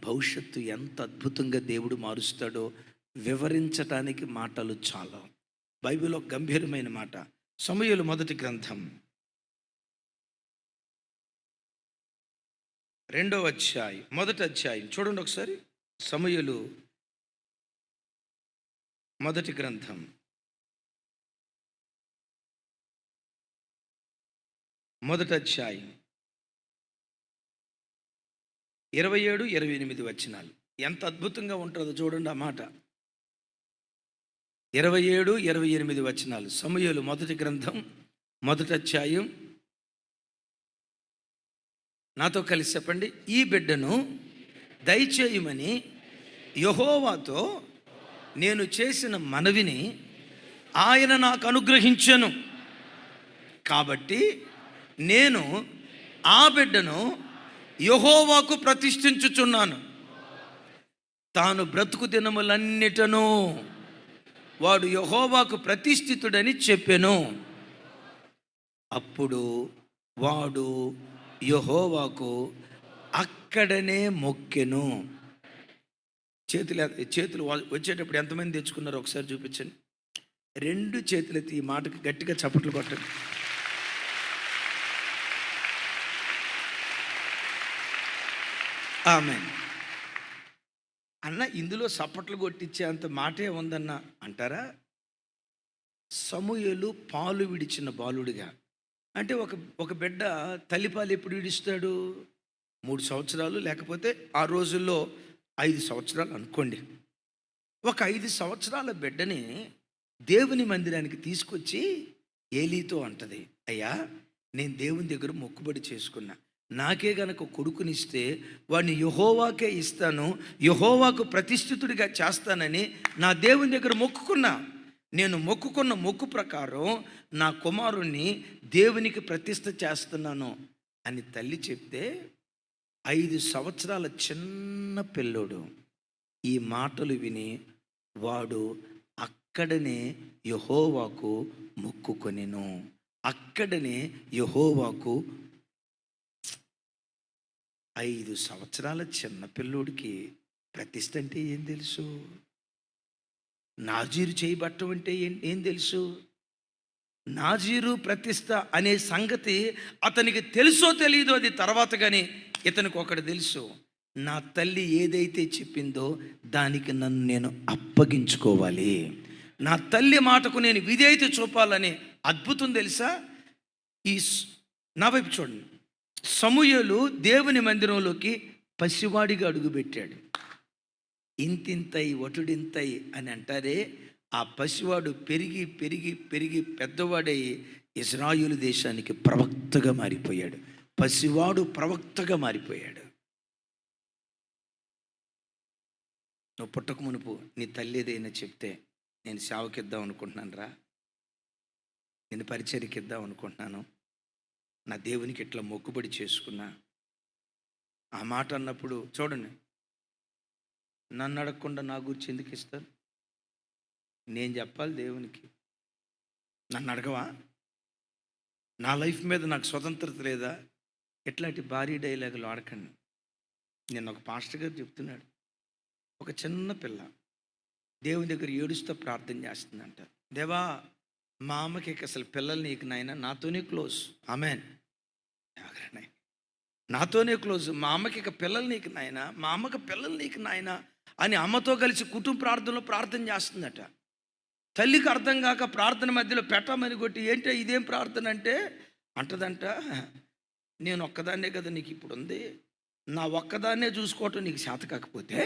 భవిష్యత్తు ఎంత అద్భుతంగా దేవుడు మారుస్తాడో వివరించటానికి మాటలు చాలా. బైబిల్ ఒక గంభీరమైన మాట. సమూయేలు మొదటి గ్రంథం 2వ అధ్యాయం, మొదటి అధ్యాయం చూడండి ఒకసారి. సమూయేలు మొదటి గ్రంథం మొదటి అధ్యాయం 27, 28 వచనాలు. ఎంత అద్భుతంగా ఉంటుందో చూడండి ఆ మాట. 27, 28 వచనాలు. సమూయేలు మొదటి గ్రంథం మొదటి అధ్యాయం. నాతో కలిసి చెప్పండి. ఈ బిడ్డను దయచేయమని యెహోవాతో నేను చేసిన మనవిని ఆయన నాకు అనుగ్రహించెను. కాబట్టి నేను ఆ బిడ్డను యెహోవాకు ప్రతిష్ఠించుచున్నాను. తాను బ్రతుకు దినములన్నిటను వాడు యెహోవాకు ప్రతిష్ఠితుడని చెప్పెను. అప్పుడు వాడు యెహోవాకు అక్కడనే మొక్కెను. చేతులు వచ్చేటప్పుడు ఎంతమంది తెచ్చుకున్నారో ఒకసారి చూపించండి. 2 చేతులెత్తి ఈ మాటకి గట్టిగా చప్పట్లు కొట్టండి. ఆమేన్. అన్న ఇందులో చప్పట్లు కొట్టించే అంత మాటే ఉందన్న అంటారా? సమూయేలు పాలు విడిచిన బాలుడిగా, అంటే ఒక బిడ్డ తల్లిపాలు ఎప్పుడు విడిస్తాడు? 3 సంవత్సరాలు, లేకపోతే ఆ రోజుల్లో 5 సంవత్సరాలు అనుకోండి. ఒక 5 సంవత్సరాల బిడ్డని దేవుని మందిరానికి తీసుకొచ్చి ఏలీతో అంటది, అయ్యా నేను దేవుని దగ్గర మొక్కుబడి చేసుకున్నా, నాకే గనక కొడుకునిస్తే వాడిని యెహోవాకే ఇస్తాను, యెహోవాకు ప్రతిష్ఠితుడిగా చేస్తానని నా దేవుని దగ్గర మొక్కుకున్నా. నేను మొక్కుకున్న మొక్కు ప్రకారం నా కుమారుణ్ణి దేవునికి ప్రతిష్ఠ చేస్తున్నాను అని తల్లి చెప్తే, 5 సంవత్సరాల చిన్న పిల్లోడు ఈ మాటలు విని వాడు అక్కడనే యెహోవాకు మొక్కుకొనెను. అక్కడనే యెహోవాకు 5 సంవత్సరాల చిన్న పిల్లోడికి ప్రతిష్ఠ అంటే ఏం తెలుసు? నాజీరు చేయబట్టం అంటే ఏం తెలుసు? నాజీరు ప్రతిష్ఠ అనే సంగతి అతనికి తెలుసో తెలియదో అది తర్వాత, కానీ ఇతనికి ఒకటి తెలుసు, నా తల్లి ఏదైతే చెప్పిందో దానికి నన్ను నేను అప్పగించుకోవాలి, నా తల్లి మాటకు నేను విధేయత చూపాలని. అద్భుతం తెలుసా? నా వైపు చూడండి. సమూయేలు దేవుని మందిరంలోకి పసివాడిగా అడుగుపెట్టాడు. ఇంతింతై వటుడింతై అని అంటారే, ఆ పసివాడు పెరిగి పెరిగి పెరిగి పెద్దవాడై ఇశ్రాయేలు దేశానికి ప్రవక్తగా మారిపోయాడు. పసివాడు ప్రవక్తగా మారిపోయాడు. నువ్వు పుట్టక మునుపు నీ తల్లి ఏదైనా చెప్తే, నేను సేవకిద్దాం అనుకుంటున్నాను రా, నేను పరిచర్యకి ఇద్దాం అనుకుంటున్నాను, నా దేవునికి ఇట్లా మొక్కుబడి చేసుకున్నా, ఆ మాట అన్నప్పుడు చూడండి, నన్ను అడగకుండా నా గురించి ఎందుకు ఇస్తారు? నేను చెప్పాలి దేవునికి. నన్ను అడగవా? నా లైఫ్ మీద నాకు స్వతంత్రత లేదా? ఇట్లాంటి భారీ డైలాగులు ఆడకండి. నేను ఒక పాస్టర్ గారు చెప్తున్నాడు, ఒక చిన్న పిల్ల దేవుని దగ్గర ఏడుస్తూ ప్రార్థన చేస్తుందంట, దేవా మా అమ్మకి అసలు పిల్లలు నీకు నాయన, నాతోనే క్లోజ్, ఆమెన్, నాతోనే క్లోజ్, మా అమ్మకి ఇక పిల్లలు నీకు నాయన, మా అమ్మకి పిల్లలు నీకు నాయన అని అమ్మతో కలిసి కుటుంబ ప్రార్థనలో ప్రార్థన చేస్తుందట. తల్లికి అర్థం కాక ప్రార్థన మధ్యలో పెట్టమని కొట్టి, ఏంటో ఇదేం ప్రార్థన అంటే అంటదంట, నేను ఒక్కదాన్నే కదా నీకు ఇప్పుడు ఉంది, నా ఒక్కదాన్నే చూసుకోవటం నీకు చేత కాకపోతే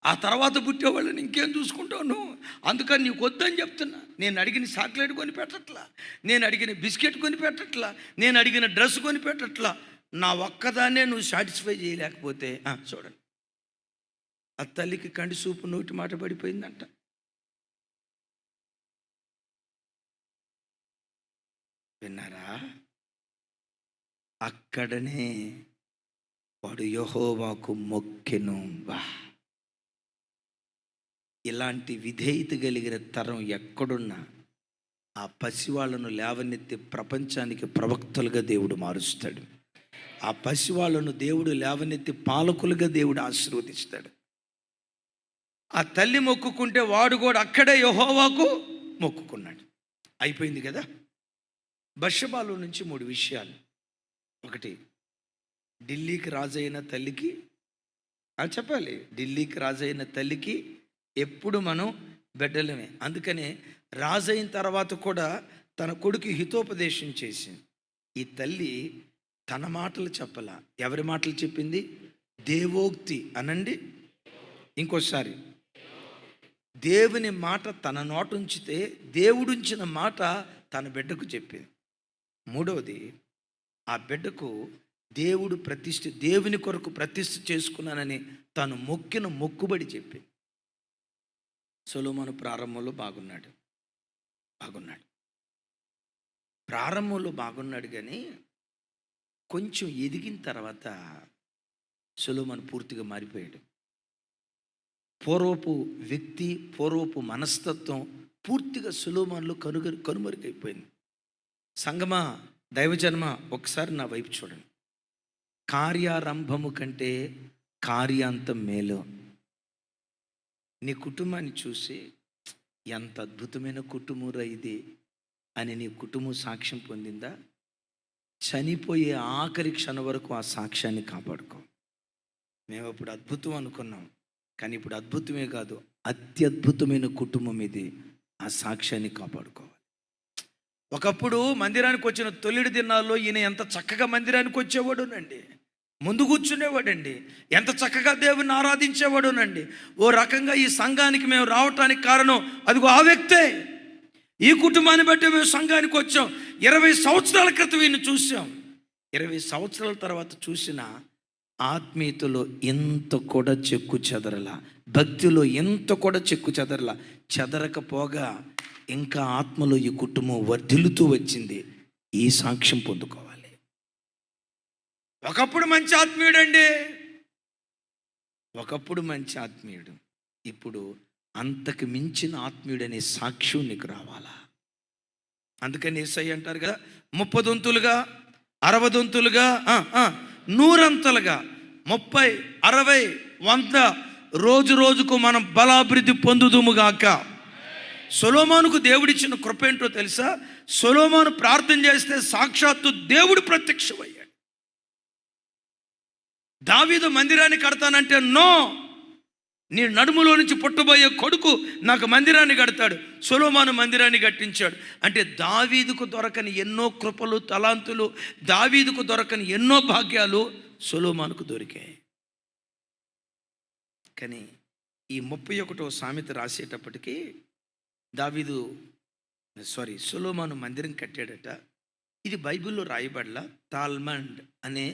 ఆ తర్వాత పుట్టేవాళ్ళని ఇంకేం చూసుకుంటావు నువ్వు? అందుకని నీకు వద్దని చెప్తున్నా. నేను అడిగిన చాక్లెట్ కొని పెట్టట్లా, నేను అడిగిన బిస్కెట్ కొని పెట్టట్లా, నేను అడిగిన డ్రెస్ కొని పెట్టట్లా, నా ఒక్కదాన్నే నువ్వు సాటిస్ఫై చేయలేకపోతే చూడండి, ఆ తల్లికి కంటి చూపు నోటి మాట పడిపోయిందంట. విన్నారా? అక్కడనే వాడు యెహోవాకు మొక్కెను. వా, ఇలాంటి విధేయత కలిగిన తరం ఎక్కడున్నా ఆ పసివాళ్లను లేవనెత్తి ప్రపంచానికి ప్రవక్తలుగా దేవుడు మారుస్తాడు. ఆ పసివాళ్ళను దేవుడు లేవనెత్తి పాలకులుగా దేవుడు ఆశీర్వదిస్తాడు. ఆ తల్లి మొక్కుకుంటే వాడు కూడా అక్కడే యెహోవాకు మొక్కుకున్నాడు. అయిపోయింది కదా. బత్షెబాలో నుంచి 3 విషయాలు. ఒకటి, ఢిల్లీకి రాజైన తల్లికి చెప్పాలి, ఢిల్లీకి రాజైన తల్లికి ఎప్పుడు మనం బిడ్డలమే. అందుకనే రాజైన తర్వాత కూడా తన కొడుకు హితోపదేశం చేసింది. ఈ తల్లి తన మాటలు చెప్పాల, ఎవరి మాటలు చెప్పింది? దేవోక్తి అనండి. ఇంకోసారి, దేవుని మాట తన నోటుంచితే దేవుడుంచిన మాట తన బిడ్డకు చెప్పింది. మూడవది, ఆ బిడ్డకు దేవుని కొరకు ప్రతిష్ఠ చేసుకున్నానని తను మొక్కిన మొక్కుబడి చెప్పింది. సొలొమోను ప్రారంభంలో బాగున్నాడు. ప్రారంభంలో బాగున్నాడు కానీ కొంచెం ఎదిగిన తర్వాత సొలొమోను పూర్తిగా మారిపోయాడు. పూర్వపు వ్యక్తి, పూర్వపు మనస్తత్వం పూర్తిగా సొలొమోనులో కనుమరుగైపోయింది. సంగమా, దైవజన్మ, ఒకసారి నా వైపు చూడండి. కార్యారంభము కంటే కార్యాంతం మేలు. నీ కుటుంబాన్ని చూసి ఎంత అద్భుతమైన కుటుంబం ఇది అని నీ కుటుంబం సాక్ష్యం పొందిందా? చనిపోయే ఆఖరి క్షణం వరకు ఆ సాక్ష్యాన్ని కాపాడుకో. మేము ఇప్పుడు అద్భుతం అనుకున్నాం, కానీ ఇప్పుడు అద్భుతమే కాదు, అత్యద్భుతమైన కుటుంబం ఇది. ఆ సాక్ష్యాన్ని కాపాడుకోవాలి. ఒకప్పుడు మందిరానికి వచ్చిన తొలిడి దినాల్లో ఈయన ఎంత చక్కగా మందిరానికి వచ్చేవాడునండి, ముందు కూర్చునేవాడండి, ఎంత చక్కగా దేవుని ఆరాధించేవాడునండి. ఓ రకంగా ఈ సంఘానికి మేము రావటానికి కారణం అదిగో ఆ వ్యక్తే. ఈ కుటుంబాన్ని బట్టి మేము సంఘానికి వచ్చాం. 20 సంవత్సరాల క్రితం ఈయన చూసాం. 20 సంవత్సరాల తర్వాత చూసిన ఆత్మీయతలో ఎంత కూడా చెక్కు చెదరలా, భక్తిలో ఎంత కూడా చెక్కు చెదరలా. చెదరకపోగా ఇంకా ఆత్మలో ఈ కుటుంబం వర్ధిల్లుతూ వచ్చింది. ఈ సాక్ష్యం పొందుకోవాలి. ఒకప్పుడు మంచి ఆత్మీయుడండి, ఇప్పుడు అంతకు మించిన ఆత్మీయుడనే సాక్ష్యం నీకు రావాలా. అందుకని యేసయ్య అంటారు కదా, 30 దొంతులుగా 60 దొంతులుగా 100 30 60 100 రోజు రోజుకు మనం బలాభివృద్ధి పొందుదుముగాక. సొలొమోనుకు దేవుడిచ్చిన కృప ఏంటో తెలుసా? సొలొమోను ప్రార్థన చేస్తే సాక్షాత్తు దేవుడు ప్రత్యక్షమయ్యాడు. దావీదు మందిరాన్ని కడతానంటే నో, నీ నడుములో నుంచి పుట్టబోయే కొడుకు నాకు మందిరాన్ని కడతాడు. సొలొమోను మందిరాన్ని కట్టించాడు. అంటే దావీదుకు దొరకని ఎన్నో కృపలు, తలాంతులు, దావీదుకు దొరకని ఎన్నో భాగ్యాలు సొలొమోనుకు దొరికాయి. కానీ ఈ 31వ సామెత రాసేటప్పటికీ సొలొమోను మందిరం కట్టాడట. ఇది బైబిల్లో రాయబడలా, తాల్మండ్ అనే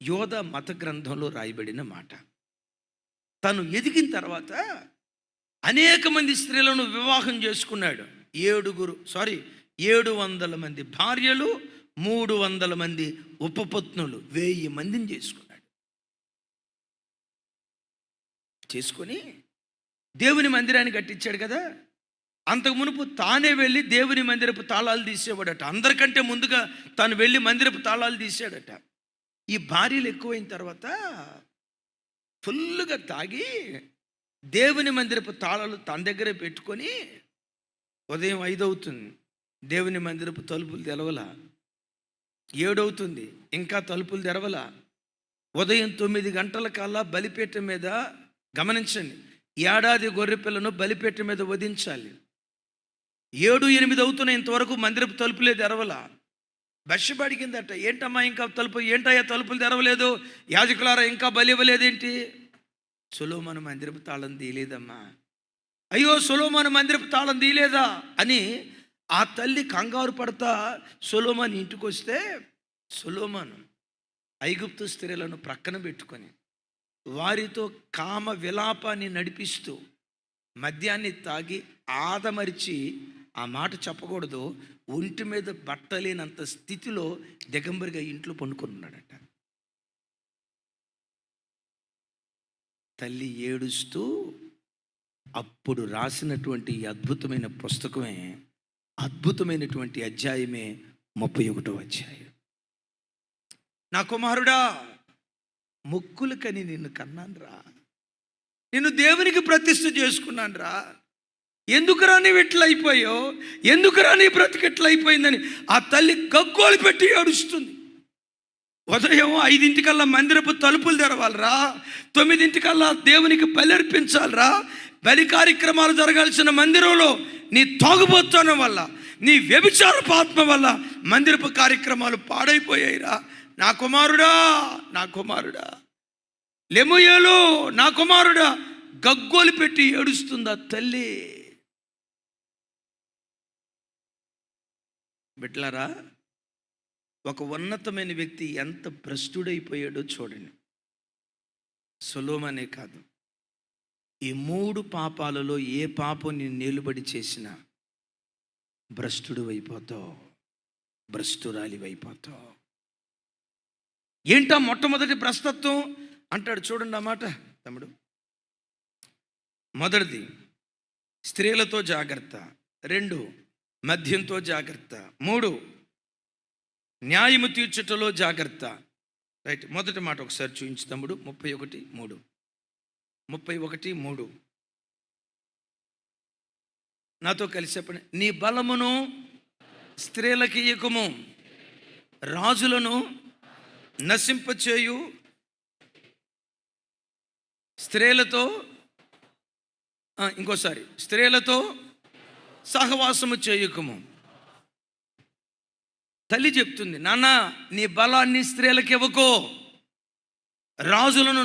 యోధ మత గ్రంథంలో రాయబడిన మాట. తను ఎదిగిన తర్వాత అనేక మంది స్త్రీలను వివాహం చేసుకున్నాడు. 700 మంది భార్యలు, 300 మంది ఉపపత్నులు, 1000 మందిని చేసుకొని దేవుని మందిరాన్ని కట్టించాడు కదా. అంతకు మునుపు తానే వెళ్ళి దేవుని మందిరపు తాళాలు తీసేవాడట. అందరికంటే ముందుగా తాను వెళ్ళి మందిరపు తాళాలు తీసాడట. ఈ భార్యలు ఎక్కువైన తర్వాత ఫుల్గా తాగి దేవుని మందిరపు తాళాలు తన దగ్గరే పెట్టుకొని ఉదయం 5 అవుతుంది, దేవుని మందిరపు తలుపులు తెరవల. 7 అవుతుంది, ఇంకా తలుపులు తెరవల. ఉదయం 9 గంటల కల్లా బలిపీఠం మీద, గమనించండి, ఏడాది గొర్రెపిల్లను బలిపీఠం మీద వధించాలి. 7, 8 అవుతున్నాయి, ఇంతవరకు మందిరపు తలుపులే తెరవల. బత్షెబ అడిగిందట, ఏంటమ్మా ఇంకా ఏంటయ్యా తలుపులు తెరవలేదు, యాజకులారా ఇంకా బలి ఇవ్వలేదేంటి? సొలొమోను మందిరపు తాళం తీయలేదమ్మా. అయ్యో, సొలొమోను మందిరపు తాళం తీయలేదా అని ఆ తల్లి కంగారు పడతా సొలొమోను ఇంటికి వస్తే, సొలొమోను ఐగుప్తు స్త్రీలను ప్రక్కన పెట్టుకొని వారితో కామ విలాపాన్ని నడిపిస్తూ మద్యాన్ని తాగి ఆదమరిచి, ఆ మాట చెప్పకూడదు, ఒంటి మీద బట్టలేనంత స్థితిలో దిగంబరిగా ఇంట్లో పండుకున్నాడట. తల్లి ఏడుస్తూ అప్పుడు రాసినటువంటి అద్భుతమైన పుస్తకమే, అద్భుతమైనటువంటి అధ్యాయమే 31వ అధ్యాయం. నా కుమారుడా, మొక్కులకని నిన్ను కన్నానురా, నిన్ను దేవునికి ప్రతిష్ఠ చేసుకున్నానురా. ఎందుకురా నీవు ఇట్లా అయిపోయావు, ఎందుకురా నీ బ్రతికి ఎట్లా అయిపోయిందని ఆ తల్లి గగ్గోలు పెట్టి ఏడుస్తుంది. ఉదయం 5 మందిరపు తలుపులు తెరవాలరా, 9 దేవునికి బలి అర్పించాలరా. బలి కార్యక్రమాలు జరగాల్సిన మందిరంలో నీ తాగుబోతనం వల్ల, నీ వ్యభిచారపు ఆత్మ వల్ల మందిరపు కార్యక్రమాలు పాడైపోయాయిరా. నా కుమారుడా, నా కుమారుడా, లెమూయేలు, నా కుమారుడా, గగ్గోలు పెట్టి ఏడుస్తుందా తల్లి. బిడ్డలారా, ఒక ఉన్నతమైన వ్యక్తి ఎంత భ్రష్టుడైపోయాడో చూడండి. సొలొమోనే కాదు, ఈ 3 పాపాలలో ఏ పాపం నేను నిలుబడి చేసినా భ్రష్టుడు అయిపోతావు, భ్రష్టురాలి అయిపోతావు. ఏంటా మొట్టమొదటి భ్రష్టత్వం అంటాడు చూడండి ఆ మాట తమ్ముడు. మొదటిది స్త్రీలతో జాగ్రత్త, 2 మద్యంతో జాగ్రత్త, 3 న్యాయము తీర్చుటలో జాగ్రత్త. రైట్, మొదటి మాట ఒకసారి చూపించు తమ్ముడు. 31:3 నాతో కలిసి చెప్పండి. నీ బలమును స్త్రీలకి ఇయ్యకుము, రాజులను నశింపచేయు స్త్రీలతో, ఇంకోసారి, స్త్రీలతో సహవాసము చేయకుము. తల్లి చెప్తుంది, నాన్న నీ బలాన్ని స్త్రీలకు ఇవ్వకో, రాజులను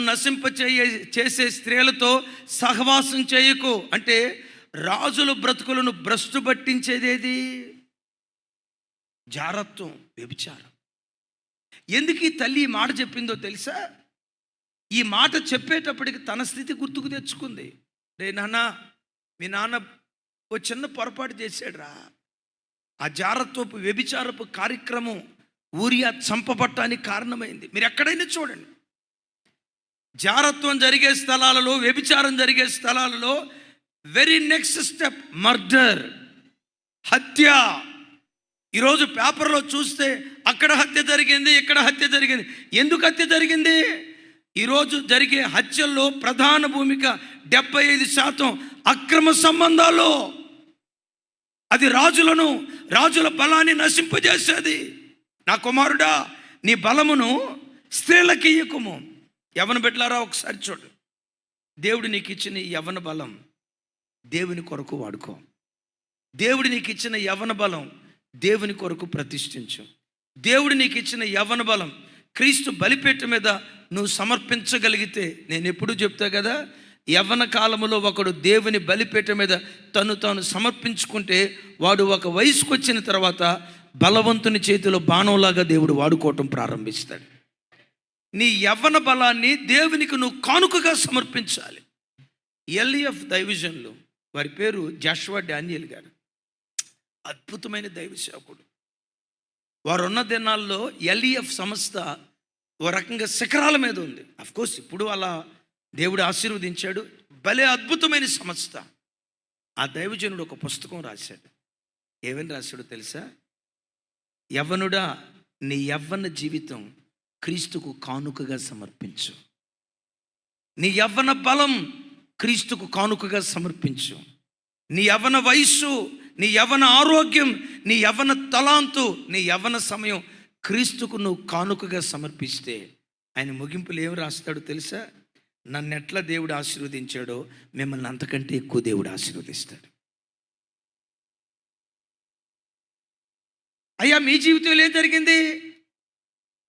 చేసే స్త్రీలతో సహవాసం చేయకు. అంటే రాజుల బ్రతుకులను భ్రష్టు పట్టించేదేది? జారత్వం, వ్యభిచారం. ఎందుకు ఈ తల్లి ఈ మాట చెప్పిందో తెలుసా? ఈ మాట చెప్పేటప్పటికి తన స్థితి గుర్తుకు తెచ్చుకుంది. రే నాన్న, మీ నాన్న ఓ చిన్న పొరపాటు చేశాడురా. ఆ జారత్వపు వ్యభిచారపు కార్యక్రమం ఊరియా చంపబట్టానికి కారణమైంది. మీరు ఎక్కడైనా చూడండి, జారత్వం జరిగే స్థలాలలో, వ్యభిచారం జరిగే స్థలాలలో వెరీ నెక్స్ట్ స్టెప్ మర్డర్, హత్య. ఈరోజు పేపర్లో చూస్తే అక్కడ హత్య జరిగింది, ఇక్కడ హత్య జరిగింది. ఎందుకు హత్య జరిగింది? ఈరోజు జరిగే హత్యల్లో ప్రధాన భూమిక 75% అక్రమ సంబంధాలు. అది రాజుల బలాన్ని నశింపజేసేది. నా కుమారుడా, నీ బలమును స్త్రీలకి ఇయ్యకుము. యవ్వన బిడ్డలారా, ఒకసారి చూడు. దేవుడు నీకు ఇచ్చిన ఈ యవ్వన బలం దేవుని కొరకు వాడుకో. దేవుడు నీకు ఇచ్చిన యవ్వన బలం దేవుని కొరకు ప్రతిష్ఠించు. దేవుడు నీకు ఇచ్చిన యవ్వన బలం క్రీస్తు బలిపీఠం మీద నువ్వు సమర్పించగలిగితే, నేను ఎప్పుడూ చెప్తా కదా, యవ్వన కాలంలో ఒకడు దేవుని బలిపీఠం మీద తాను సమర్పించుకుంటే వాడు ఒక వయసుకు వచ్చిన తర్వాత బలవంతుని చేతిలో బాణంలాగా దేవుడు వాడుకోవటం ప్రారంభిస్తాడు. నీ యవ్వన బలాన్ని దేవునికి నువ్వు కానుకగా సమర్పించాలి. LEF దైవజనులు, వారి పేరు జాషువా డానియల్ గారు, అద్భుతమైన దైవ సేవకుడు. వారు ఉన్న దినాల్లో LEF సంస్థ ఓ రకంగా శిఖరాల మీద ఉంది. అఫ్కోర్స్ ఇప్పుడు అలా దేవుడు ఆశీర్వదించాడు. భలే అద్భుతమైన సంస్థ. ఆ దైవజనుడు ఒక పుస్తకం రాశాడు. ఏమని రాశాడో తెలుసా? యవ్వనుడా, నీ యవ్వన జీవితం క్రీస్తుకు కానుకగా సమర్పించు. నీ యవ్వన బలం క్రీస్తుకు కానుకగా సమర్పించు. నీ యవ్వన వయస్సు, నీ యవ్వన ఆరోగ్యం, నీ యవ్వన తలాంతు, నీ యవ్వన సమయం క్రీస్తుకు నువ్వు కానుకగా సమర్పిస్తే ఆయన ముగింపులు ఏమి రాస్తాడో తెలుసా? నన్ను ఎట్లా దేవుడు ఆశీర్వదించాడో మిమ్మల్ని అంతకంటే ఎక్కువ దేవుడు ఆశీర్వదిస్తాడు. అయ్యా, మీ జీవితంలో ఏం జరిగింది?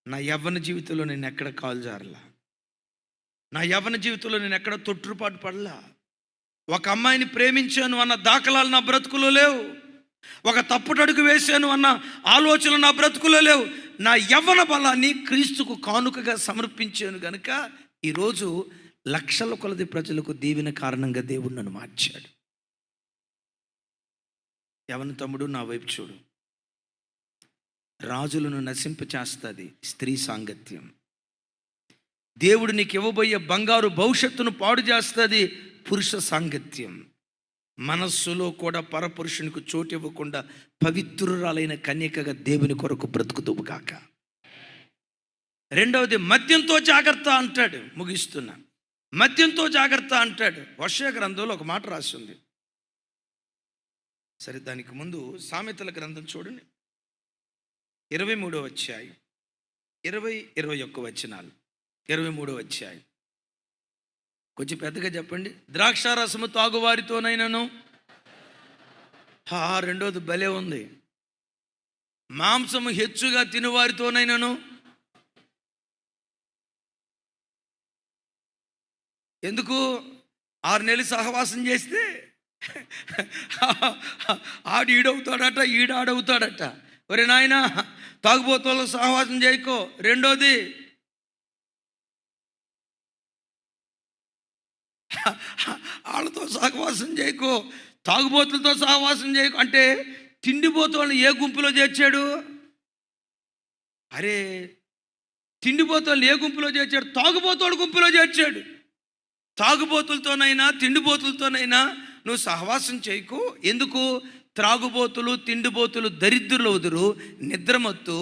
నా యవ్వన జీవితంలో నేను ఎక్కడ కాలు జారలా, నా యవ్వన జీవితంలో నేను ఎక్కడ తొట్టుపాటు పడలా, ఒక అమ్మాయిని ప్రేమించాను అన్న దాఖలాలు నా బ్రతుకులో లేవు, ఒక తప్పుడు అడుగు వేశాను అన్న ఆలోచనలు నా బ్రతుకులో లేవు. నా యవ్వన బలాన్ని క్రీస్తుకు కానుకగా సమర్పించాను గనుక ఈరోజు లక్షల కొలది ప్రజలకు దీవెన కారణంగా దేవుడు నన్ను మార్చాడు. యవ్వన తమ్ముడు, నా వైపు చూడు. రాజులను నశింపచేస్తుంది స్త్రీ సాంగత్యం. దేవుడు నీకు ఇవ్వబోయే బంగారు భవిష్యత్తును పాడు చేస్తుంది పురుష సాంగత్యం. మనస్సులో కూడా పరపురుషునికి చోటు ఇవ్వకుండా పవిత్రురాలైన కన్యకగా దేవుని కొరకు బ్రతుకుతువు కాక. రెండవది మద్యంతో జాగ్రత్త అంటాడు. ముగిస్తున్నా. మద్యంతో జాగ్రత్త అంటాడు. హోషేయ గ్రంథంలో ఒక మాట రాసి ఉంది. సరే, దానికి ముందు సామెతల గ్రంథం చూడండి, 23వ అధ్యాయం 20-21 వచనాలు. 23వ అధ్యాయం కొంచెం పెద్దగా చెప్పండి. ద్రాక్షారసము తాగువారితోనైనను, రెండోది భలే ఉంది, మాంసము హెచ్చుగా తినువారితోనైనను. ఎందుకు? 6 నెలలు సహవాసం చేస్తే ఆడు ఈడవుతాడట, ఈడాడవుతాడట. ఒరే నాయన, తాగుబోతుల్లో సహవాసం చేయకో. రెండోది, వాళ్ళతో సహవాసం చేయకో, తాగుబోతులతో సహవాసం చేయకు. అంటే తిండిపోతులను ఏ గుంపులో చేర్చాడు? అరే, తిండిపోతులను ఏ గుంపులో చేర్చాడు? తాగుబోతుడు గుంపులో చేర్చాడు. తాగుబోతులతోనైనా తిండిబోతులతోనైనా నువ్వు సహవాసం చేయకు. ఎందుకు? త్రాగుబోతులు తిండిబోతులు దరిద్రులు అవుదురు, నిద్రమత్తు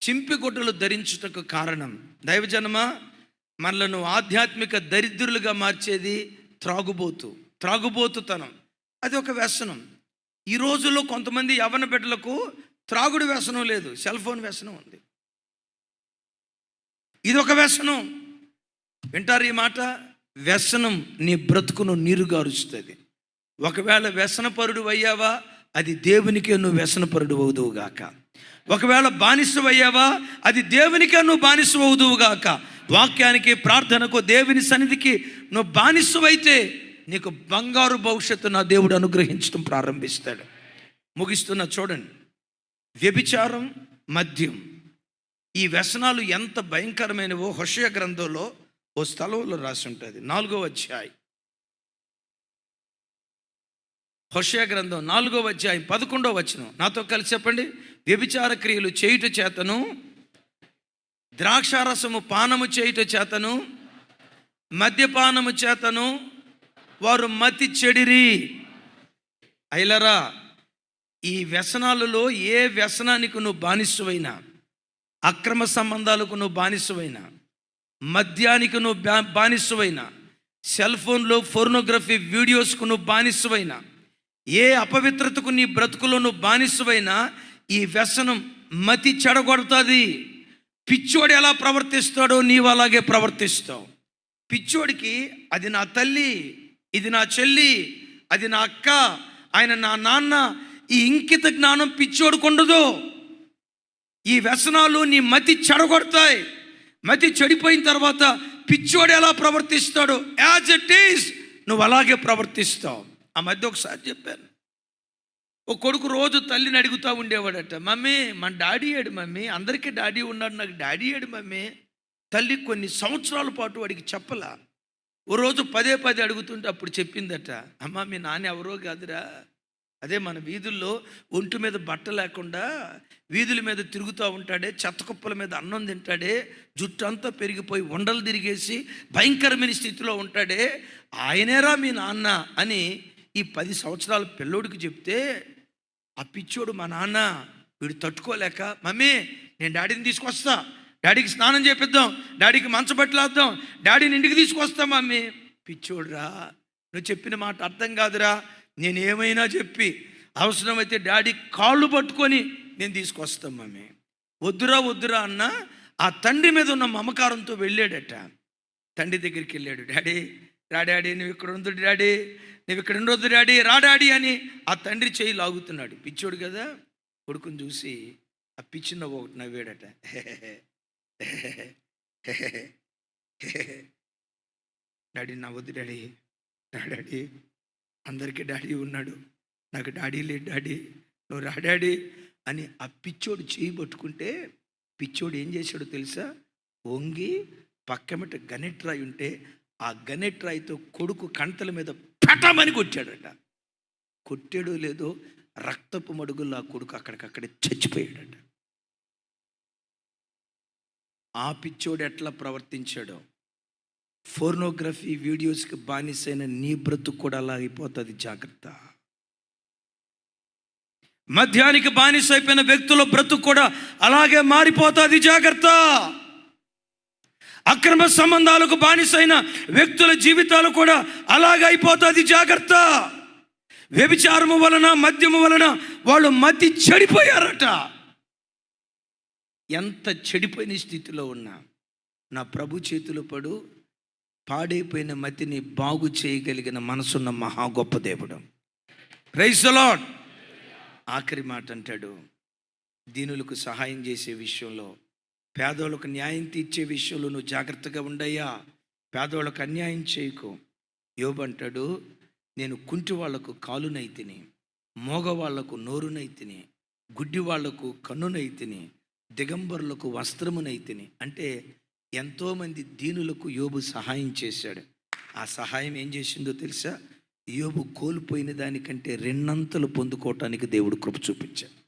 చింపిగుడ్డలు ధరించుటకు కారణం. దైవజనమా, మనలను ఆధ్యాత్మిక దరిద్రులుగా మార్చేది త్రాగుబోతుతనం. అది ఒక వ్యసనం. ఈ రోజుల్లో కొంతమంది యవ్వన బిడ్డలకు త్రాగుడు వ్యసనం లేదు, సెల్ ఫోన్ వ్యసనం ఉంది. ఇది ఒక వ్యసనం. వింటారు ఈ మాట? వ్యసనం నీ బ్రతుకును నీరుగారుస్తుంది. ఒకవేళ వ్యసనపరుడు అయ్యావా, అది దేవునికే నువ్వు వ్యసనపరుడు అవుదువుగాక. ఒకవేళ బానిస అయ్యావా, అది దేవునికే నువ్వు బానిస అవుదువుగాక. వాక్యానికి, ప్రార్థనకు, దేవుని సన్నిధికి నువ్వు బానిసవైతే నీకు బంగారు భవిష్యత్తు నా దేవుడు అనుగ్రహించడం ప్రారంభిస్తాడు. ముగిస్తున్నా చూడండి. వ్యభిచారం, మద్యం, ఈ వ్యసనాలు ఎంత భయంకరమైనవో హోషేయ గ్రంథంలో ఓ స్థలంలో రాసి ఉంటుంది. 4వ అధ్యాయం, హోషేయ గ్రంథం 4వ అధ్యాయం 11వ వచనం. నాతో కలిసి చెప్పండి. వ్యభిచార క్రియలు చేయుట చేతను, ద్రాక్షారసము పానము చేయుట చేతను, మద్యపానము చేతను వారు మతి చెడిరి. అయిలరా, ఈ వ్యసనాలలో ఏ వ్యసనానికి నువ్వు బానిసవైనా, అక్రమ సంబంధాలకు నువ్వు బానిసవైనా, మద్యానికి నువ్వు బానిసవైనా, సెల్ ఫోన్లో పోర్నోగ్రఫీ వీడియోస్కు నువ్వు బానిసవైనా, ఏ అపవిత్రతకు నీ బ్రతుకులో నువ్వు బానిసవైనా, ఈ వ్యసనం మతి చెడగొడుతుంది. పిచ్చోడు ఎలా ప్రవర్తిస్తాడో నీవు అలాగే ప్రవర్తిస్తావు. పిచ్చోడికి అది నా తల్లి, ఇది నా చెల్లి, అది నా అక్క, ఆయన నా నాన్న, ఈ ఇంకిత జ్ఞానం పిచ్చోడికి ఉండదు. ఈ వ్యసనాలు నీ మతి చెడగొడతాయి. మతి చెడిపోయిన తర్వాత పిచ్చోడు ఎలా ప్రవర్తిస్తాడో యాజ్ ఇట్ ఈస్ నువ్వు అలాగే ప్రవర్తిస్తావు. ఆ మధ్య ఒకసారి చెప్పాను, ఓ కొడుకు రోజు తల్లిని అడుగుతూ ఉండేవాడట, మమ్మీ మన డాడీ ఏడు మమ్మీ, అందరికీ డాడీ ఉన్నాడు, నాకు డాడీ ఏడు మమ్మీ. తల్లి కొన్ని సంవత్సరాల పాటు వాడికి చెప్పలా. ఓ రోజు పదే అడుగుతుంటే అప్పుడు చెప్పిందట, అమ్మ మీ నాన్న ఎవరో కాదురా, అదే మన వీధుల్లో ఒంటి మీద బట్ట లేకుండా వీధుల మీద తిరుగుతూ ఉంటాడే, చెత్త కుప్పల మీద అన్నం తింటాడే, జుట్టు అంతా పెరిగిపోయి ఉండలు తిరిగేసి భయంకరమైన స్థితిలో ఉంటాడే, ఆయనేరా మీ నాన్న అని ఈ 10 సంవత్సరాల పిల్లోడికి చెప్తే, ఆ పిచ్చోడు మా నాన్న, వీడు తట్టుకోలేక, మమ్మీ నేను డాడీని తీసుకొస్తా, డాడీకి స్నానం చేపిద్దాం, డాడీకి మంచబట్టలు వేద్దాం, డాడీని ఇంటికి తీసుకొస్తా మమ్మీ. పిచ్చోడురా, నువ్వు చెప్పిన మాట అర్థం కాదురా, నేను ఏమైనా చెప్పి అవసరమైతే డాడీ కాళ్ళు పట్టుకొని నేను తీసుకొస్తాను మమ్మీ. వద్దురా అన్న ఆ తండ్రి మీద ఉన్న మమకారంతో వెళ్ళాడట. తండ్రి దగ్గరికి వెళ్ళాడు, డాడీ నువ్వు ఇక్కడ ఉండదు డాడీ, నువ్వు ఇక్కడ ఉండొద్దు డాడీ, రా డాడీ అని ఆ తండ్రి చేయి లాగుతున్నాడు. పిచ్చోడు కదా, కొడుకుని చూసి ఆ పిచ్చి నవ్వు ఒకటి నవ్వాడట. డాడీ నవ్వద్దు డాడీ, డాడీ అందరికీ డాడీ ఉన్నాడు, నాకు డాడీ లేడు డాడీ, నువ్వు రా డాడీ అని ఆ పిచ్చోడు చేయి పట్టుకుంటే, పిచ్చోడు ఏం చేశాడో తెలుసా? వంగి పక్కమట గనెట్రాయి ఉంటే ఆ గనెట్రాయితో కొడుకు కంటల మీద పటమని కొట్టాడట. కొట్టాడో లేదో రక్తపు మడుగుల్లో ఆ కొడుకు అక్కడికక్కడే చచ్చిపోయాడట. ఆ పిచ్చోడు ఎట్లా ప్రవర్తించాడో, పోర్నోగ్రఫీ వీడియోస్కి బానిసైన నీ బ్రతుకు కూడా అలా అయిపోతుంది. జాగ్రత్త. మద్యానికి బానిస అయిపోయిన వ్యక్తుల బ్రతుకు కూడా అలాగే మారిపోతుంది. జాగ్రత్త. అక్రమ సంబంధాలకు బానిసైన వ్యక్తుల జీవితాలు కూడా అలాగే అయిపోతుంది. జాగ్రత్త. వ్యభిచారము వలన, మద్యము వలన వాళ్ళు మతి చెడిపోయారట. ఎంత చెడిపోయిన స్థితిలో ఉన్నా నా ప్రభు చేతులు పడు పాడైపోయిన మతిని బాగు చేయగలిగిన మనసున్న మహా గొప్ప దేవుడు. Praise the lord. ఆఖరి మాట అంటాడు, దీనులకు సహాయం చేసే విషయంలో, పేదోళ్ళకు న్యాయం తీర్చే విషయంలో నువ్వు జాగ్రత్తగా ఉండయ్యా. పేదోళ్ళకు అన్యాయం చేయకు. యోబు అంటాడు, నేను కుంటి వాళ్లకు కాలునైతిని, మోగవాళ్లకు నోరునైతిని, గుడ్డి వాళ్లకు కన్నునైతిని, దిగంబరులకు వస్త్రమునైతిని. అంటే ఎంతోమంది దీనులకు యోబు సహాయం చేశాడు. ఆ సహాయం ఏం చేసిందో తెలుసా? యోబు కోల్పోయిన దానికంటే రెండంతలు పొందుకోవటానికి దేవుడు కృప చూపించాడు.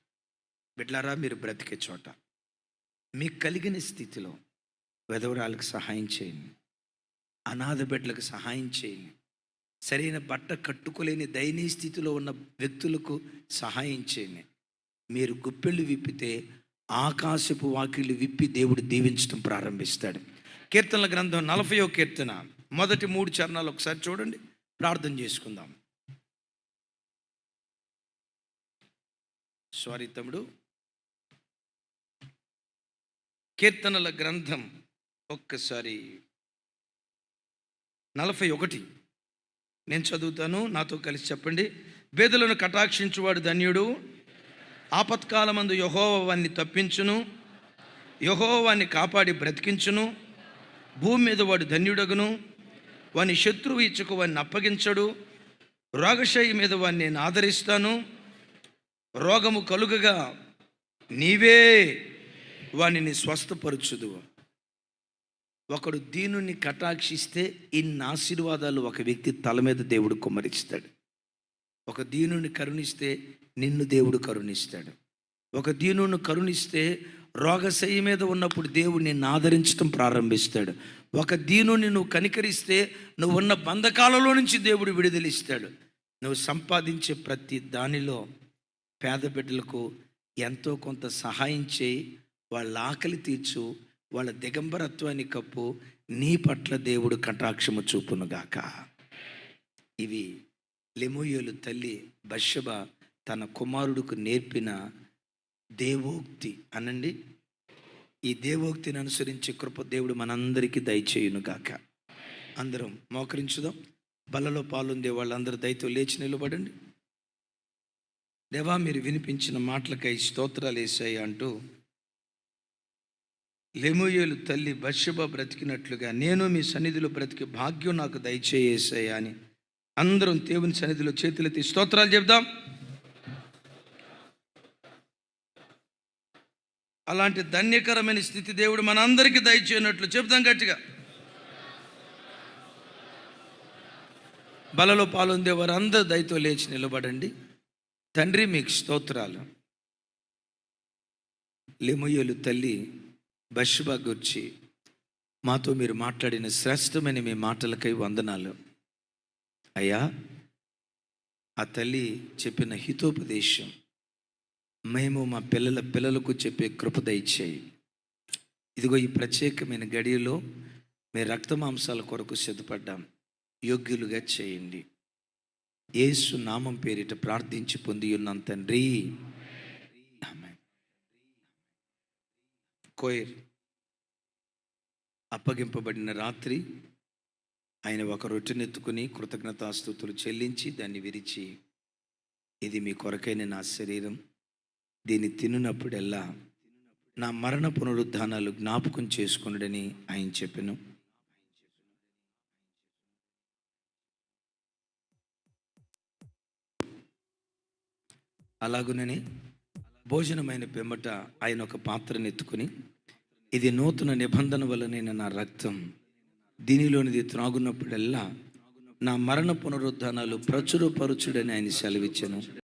బిడ్లారా, మీరు బ్రతికే చోట మీకు కలిగిన స్థితిలో విధవరాలకు సహాయం చేయండి, అనాథ బిడ్డలకు సహాయం చేయండి, సరైన బట్ట కట్టుకోలేని దయనీయ స్థితిలో ఉన్న వ్యక్తులకు సహాయం చేయండి. మీరు గుప్పెళ్ళు విప్పితే ఆకాశపు వాకిళ్ళు విప్పి దేవుడు దీవించడం ప్రారంభిస్తాడు. కీర్తనల గ్రంథం 40వ కీర్తన మొదటి 3 చరణాలు ఒకసారి చూడండి, ప్రార్థన చేసుకుందాం. సారీ తమ్ముడు. కీర్తనల గ్రంథం ఒక్కసారి 41 నేను చదువుతాను, నాతో కలిసి చెప్పండి. బేదలను కటాక్షించువాడు ధన్యుడు, ఆపత్కాలమందు యెహోవా వాణ్ణి తప్పించును, యెహోవా వాణ్ణి కాపాడి బ్రతికించును. భూమి మీద వాడు ధన్యుడగును, వాని శత్రువు ఇచ్చుకు వాడిని అప్పగించడు. రోగశయ్య మీద వాడిని నేను ఆదరిస్తాను, రోగము కలుగగా నీవే వానిని స్వస్థపరచుదు. ఒకడు దీనుని కటాక్షిస్తే ఇన్ని ఆశీర్వాదాలు ఒక వ్యక్తి తల మీద దేవుడు కుమ్మరిస్తాడు. ఒక దీనుని కరుణిస్తే నిన్ను దేవుడు కరుణిస్తాడు. ఒక దీనుని కరుణిస్తే రోగశయ్య మీద ఉన్నప్పుడు దేవుడు నిన్ను ఆదరించడం ప్రారంభిస్తాడు. ఒక దీనుని నువ్వు కనికరిస్తే నువ్వు ఉన్న బంధకాలలో నుంచి దేవుడు విడుదలిస్తాడు. నువ్వు సంపాదించే ప్రతి దానిలో పేద బిడ్డలకు ఎంతో కొంత సహాయం చేయి, వాళ్ళ ఆకలి తీర్చు, వాళ్ళ దిగంబరత్వాన్ని కప్పు. నీ పట్ల దేవుడు కటాక్షము చూపునుగాక. ఇవి లెమూయేలు తల్లి బత్షెబ తన కుమారుడికి నేర్పిన దేవోక్తి అనండి. ఈ దేవోక్తిని అనుసరించే కృప దేవుడు మనందరికీ దయచేయునుగాక. అందరం మోకరించుదాం. బలలో పాలుందే వాళ్ళందరూ దయతో లేచి నిలబడండి. దేవా, మీరు వినిపించిన మాటలకై స్తోత్రాలు యేసయ్యా అంటూ లెమూయేలు తల్లి బత్షెబ బ్రతికినట్లుగా నేను మీ సన్నిధిలో బ్రతికే భాగ్యం నాకు దయచేయేసయ్యా అని అందరం దేవుని సన్నిధిలో చేతులెత్తి స్తోత్రాలు చెప్దాం. అలాంటి ధన్యకరమైన స్థితి దేవుడు మనందరికీ దయచేయనట్లు చెప్దాం గట్టిగా. బలలో పాలుందే వారందరూ దయతో లేచి నిలబడండి. తండ్రి, మీకు స్తోత్రాలు. లెమూయేలు తల్లి బత్షెబ గురించి మాతో మీరు మాట్లాడిన శ్రేష్టమైన మీ మాటలకై వందనాలు అయ్యా. ఆ తల్లి చెప్పిన హితోపదేశం మేము మా పిల్లలకు చెప్పే కృప దయచేయి. ఇదిగో ఈ ప్రత్యేకమైన గడియలో మీ రక్త మాంసాల కొరకు సిద్ధపడ్డాం, యోగ్యులుగా చేయండి. యేసు నామం పేరిట ప్రార్థించి పొంది ఉన్నాం తండ్రి, ఆమేన్. కోయిర్ అప్పగింపబడిన రాత్రి ఆయన ఒక రొట్టెనెత్తుకుని కృతజ్ఞతాస్తుతులు చెల్లించి దాన్ని విరిచి, ఇది మీ కొరకైన నా శరీరం, దీన్ని తినునప్పుడెల్లా నా మరణ పునరుద్ధానాలు జ్ఞాపకం చేసుకున్నాడని ఆయన చెప్పెను. అలాగునని భోజనమైన పిమ్మట ఆయన ఒక పాత్రను ఎత్తుకుని, ఇది నూతన నిబంధన వలనైన నా రక్తం, దీనిలోనిది త్రాగునప్పుడల్లా నా మరణ పునరుద్ధానాలు ప్రచురపరచుడని ఆయన సెలవిచ్చెను.